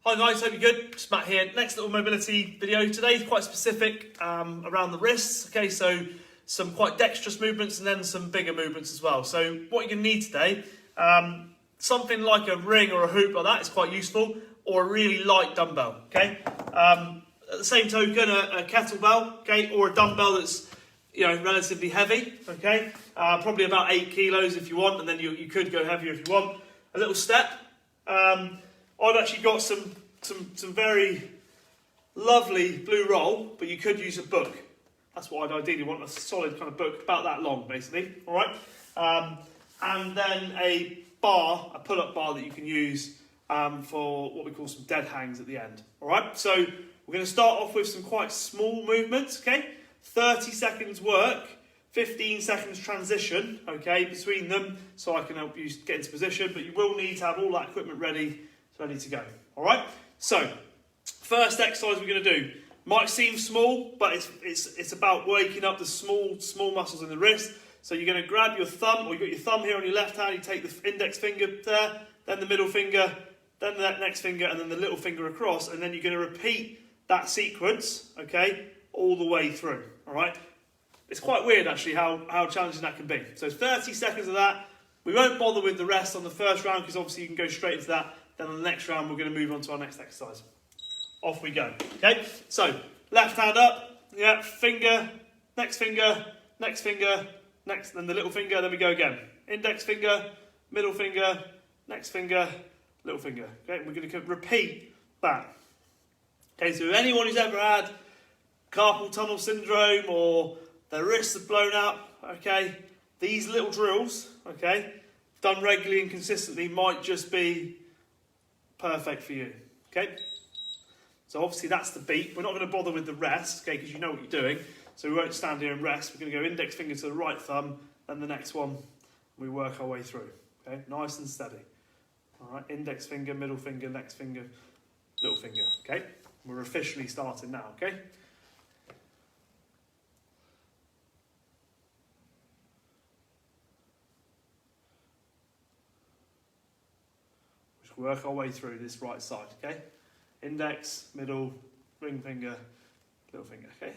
Hi guys, hope you're good. It's Matt here. Next little mobility video today is quite specific around the wrists. Okay, so some quite dexterous movements and then some bigger movements as well. So what you're going to need today, something like a ring or a hoop like that is quite useful, or a really light dumbbell. Okay, at the same token, a kettlebell, okay, or a dumbbell that's relatively heavy. Okay, probably about 8 kilos if you want, and then you could go heavier if you want. A little step. I've actually got some very lovely blue roll, but you could use a book. That's what I'd ideally want, a solid kind of book, about that long, basically. All right, and then a bar, a pull-up bar that you can use for what we call some dead hangs at the end. All right, so we're going to start off with some quite small movements. Okay, 30 seconds work, 15 seconds transition. Okay, between them, so I can help you get into position. But you will need to have all that equipment ready to go. All right. So first exercise we're going to do might seem small, but it's about waking up the small muscles in the wrist. So you're going to grab your thumb, or you've got your thumb here on your left hand. You take the index finger there, then the middle finger, then the next finger, and then the little finger across, and then you're going to repeat that sequence, okay, all the way through. All right. It's quite weird actually how challenging that can be. So 30 seconds of that. We won't bother with the rest on the first round because obviously you can go straight into that. Then on the next round, we're going to move on to our next exercise. Off we go. Okay, so left hand up, yeah, finger, next, then the little finger, then we go again. Index finger, middle finger, next finger, little finger. Okay, we're going to repeat that. Okay, so anyone who's ever had carpal tunnel syndrome or their wrists have blown up, okay, these little drills, okay, done regularly and consistently might just be perfect for you. Okay, so obviously that's the beat. We're not going to bother with the rest, okay, because you know what you're doing. So we won't stand here and rest. We're going to go index finger to the right thumb, then the next one. We work our way through. Okay, nice and steady. All right, index finger, middle finger, next finger, little finger. Okay, we're officially starting now. Okay. Work our way through this right side, okay? Index, middle, ring finger, little finger, okay?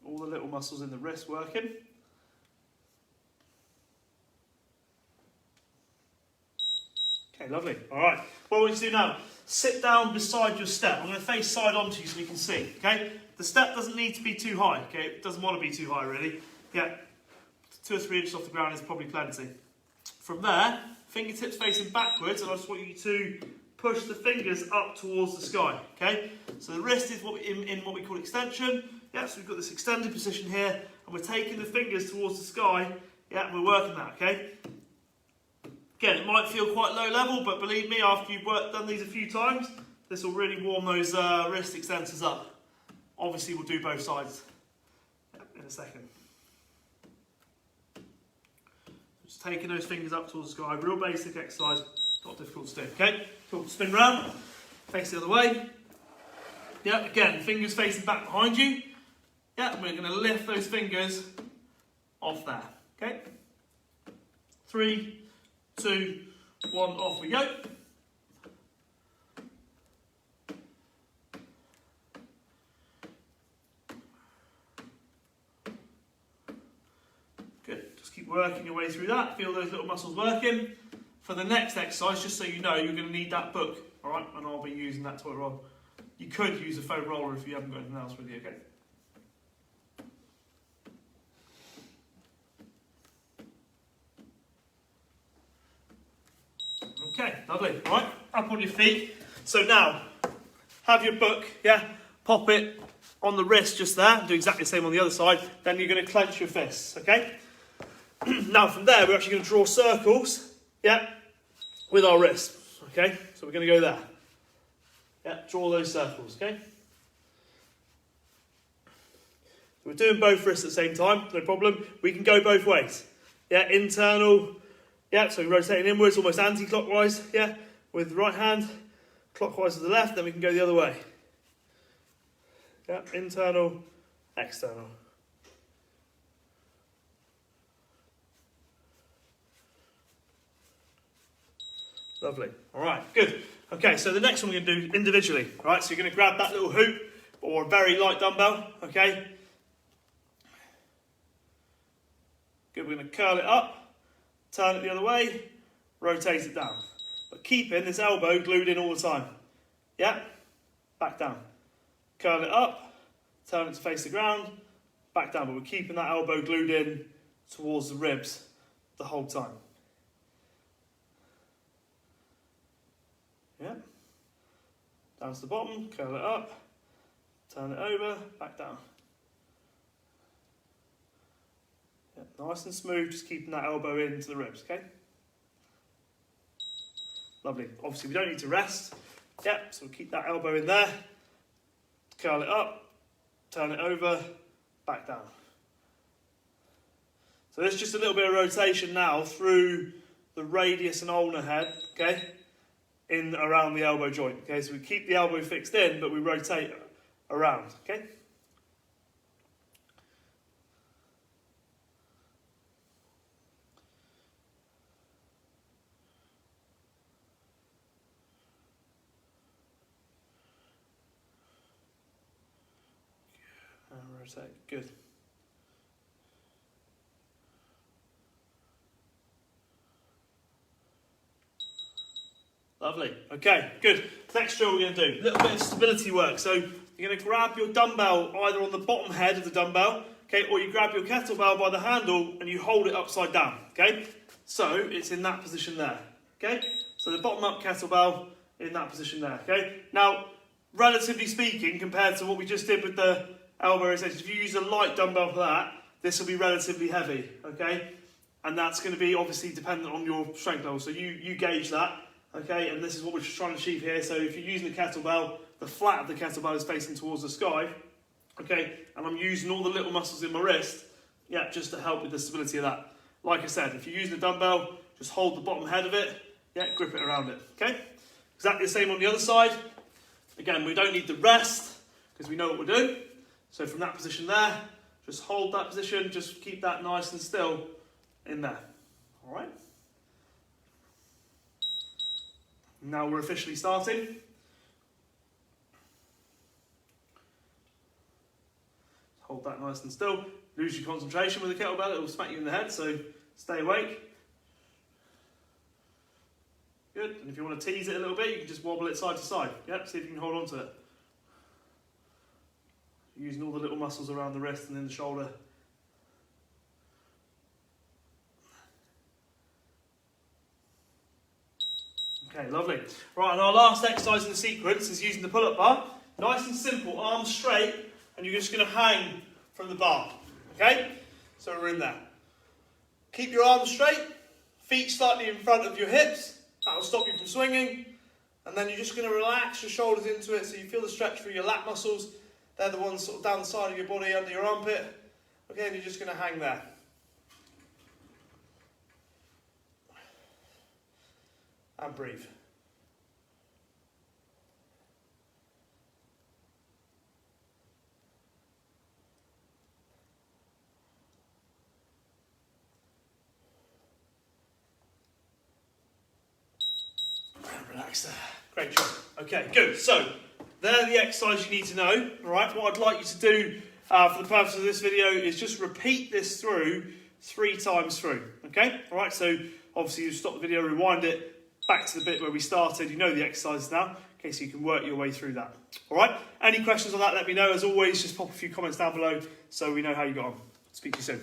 All the little muscles in the wrist working. Okay, lovely. All right, what we want you to do now, sit down beside your step. I'm going to face side onto you so you can see, okay? The step doesn't need to be too high, okay? It doesn't want to be too high, really. Yeah. 2 or 3 inches off the ground is probably plenty. From there, fingertips facing backwards, and I just want you to push the fingers up towards the sky, okay? So the wrist is in what we call extension. Yeah, so we've got this extended position here, and we're taking the fingers towards the sky. Yeah, and we're working that, okay? Again, it might feel quite low level, but believe me, after you've done these a few times, this will really warm those wrist extensors up. Obviously, we'll do both sides in a second. Just taking those fingers up towards the sky, real basic exercise, not difficult to do. Okay, cool. Spin round, face the other way. Yeah, again, fingers facing back behind you. Yeah, and we're going to lift those fingers off there. Okay, 3, 2, 1, off we go. Keep working your way through that. Feel those little muscles working. For the next exercise, just so you know, you're going to need that book, all right? And I'll be using that toy roll. You could use a foam roller if you haven't got anything else with you, okay? Okay, lovely. All right, up on your feet. So now, have your book, yeah? Pop it on the wrist just there. Do exactly the same on the other side. Then you're going to clench your fists, okay? Now from there, we're actually going to draw circles, yeah, with our wrists, okay? So we're going to go there. Yeah, draw those circles, okay? So we're doing both wrists at the same time, no problem. We can go both ways. Yeah, internal, yeah, so rotating inwards, almost anti-clockwise, yeah, with the right hand, clockwise to the left, then we can go the other way. Yeah, internal, external. Lovely. All right, good. Okay, so the next one we're going to do individually. All right, so you're going to grab that little hoop or a very light dumbbell, okay? Good, we're going to curl it up, turn it the other way, rotate it down. But keeping this elbow glued in all the time. Yeah? Back down. Curl it up, turn it to face the ground, back down. But we're keeping that elbow glued in towards the ribs the whole time. Yeah? Down to the bottom, curl it up, turn it over, back down. Yeah, nice and smooth, just keeping that elbow into the ribs, okay? Lovely. Obviously, we don't need to rest. Yep, so we'll keep that elbow in there, curl it up, turn it over, back down. So there's just a little bit of rotation now through the radius and ulnar head, okay, in around the elbow joint. Okay, so we keep the elbow fixed in, but we rotate around, okay? And rotate, good. Lovely. Okay, good. Next drill we're going to do, a little bit of stability work. So you're going to grab your dumbbell either on the bottom head of the dumbbell, okay, or you grab your kettlebell by the handle and you hold it upside down, okay? So it's in that position there, okay? So the bottom up kettlebell in that position there, okay? Now, relatively speaking, compared to what we just did with the elbow rotation, if you use a light dumbbell for that, this will be relatively heavy, okay? And that's going to be obviously dependent on your strength level. So you gauge that. Okay, and this is what we're trying to achieve here. So if you're using the kettlebell, the flat of the kettlebell is facing towards the sky. Okay, and I'm using all the little muscles in my wrist, yeah, just to help with the stability of that. Like I said, if you're using a dumbbell, just hold the bottom head of it, yeah, grip it around it. Okay, exactly the same on the other side. Again, we don't need the rest because we know what we're doing. So from that position there, just hold that position, just keep that nice and still in there. All right. Now we're officially starting. Hold that nice and still. Lose your concentration with the kettlebell, it will smack you in the head, so stay awake. Good, and if you want to tease it a little bit, you can just wobble it side to side. Yep, see if you can hold on to it. Using all the little muscles around the wrist and then the shoulder. Okay, lovely. Right, and our last exercise in the sequence is using the pull-up bar. Nice and simple, arms straight, and you're just going to hang from the bar. Okay? So we're in there. Keep your arms straight, feet slightly in front of your hips. That will stop you from swinging. And then you're just going to relax your shoulders into it so you feel the stretch through your lat muscles. They're the ones sort of down the side of your body, under your armpit. Okay, and you're just going to hang there. And breathe. And relax there. Great job. Okay, good. So, they're the exercises you need to know. All right, what I'd like you to do for the purpose of this video is just repeat this through 3 times through. Okay, all right, so obviously you stop the video, rewind it, back to the bit where we started. You know the exercises now, okay, so you can work your way through that. All right, any questions on that, let me know. As always, just pop a few comments down below so we know how you got on. Speak to you soon.